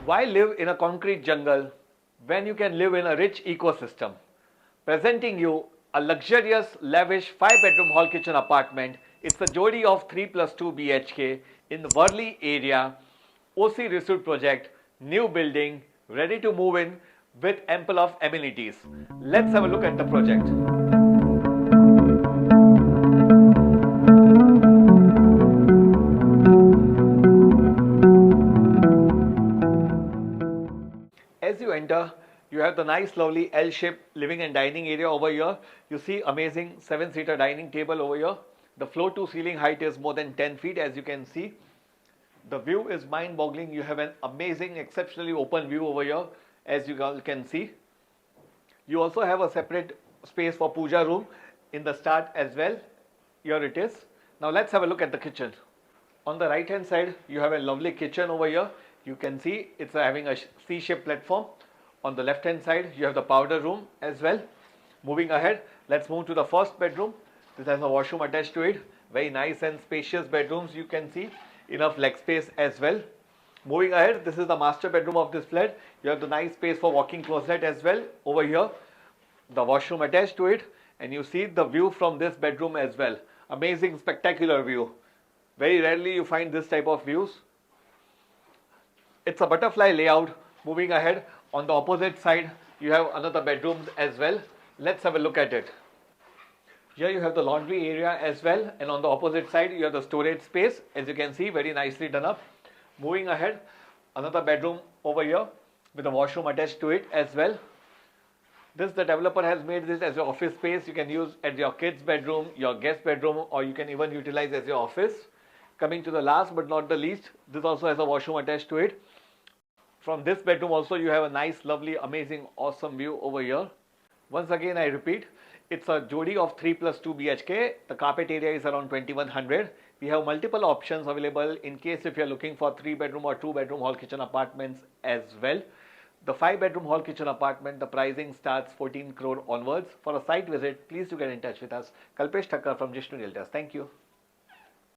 Why live in a concrete jungle when you can live in a rich ecosystem? Presenting you a luxurious, lavish 5-bedroom hall kitchen apartment. It's a jodi of 3+2 BHK in the Worli area, OC Resort project, new building, ready to move in with ample of amenities. Let's have a look at the project. As you enter, you have the nice lovely L-shaped living and dining area over here. You see amazing 7-seater dining table over here. The floor to ceiling height is more than 10 feet, as you can see. The view is mind-boggling. You have an amazing, exceptionally open view over here, as you all can see. You also have a separate space for puja room in the start as well. Here it is. Now let's have a look at the kitchen. On the right hand side, you have a lovely kitchen over here. You can see it's having a C-shaped platform. On the left hand side, you have the powder room as well. Moving ahead, let's move to the first bedroom. This has a washroom attached to it. Very nice and spacious bedrooms, you can see. Enough leg space as well. Moving ahead, this is the master bedroom of this flat. You have the nice space for walk-in closet as well over here. The washroom attached to it, and you see the view from this bedroom as well. Amazing, spectacular view. Very rarely you find this type of views. It's a butterfly layout. Moving ahead, on the opposite side, you have another bedrooms as well. Let's have a look at it. Here you have the laundry area as well, and on the opposite side, you have the storage space. As you can see, very nicely done up. Moving ahead, another bedroom over here with a washroom attached to it as well. The developer has made this as your office space. You can use as your kids' bedroom, your guest bedroom, or you can even utilize as your office. Coming to the last but not the least, this also has a washroom attached to it. From this bedroom also, you have a nice, lovely, amazing, awesome view over here. Once again, I repeat, it's a jodi of 3+2 BHK. The carpet area is around 2100. We have multiple options available in case if you're looking for 3-bedroom or 2-bedroom hall kitchen apartments as well. The 5-bedroom hall kitchen apartment, the pricing starts 14 crore onwards. For a site visit, please do get in touch with us. Kalpesh Thakker from Jishnu Realtors. Thank you.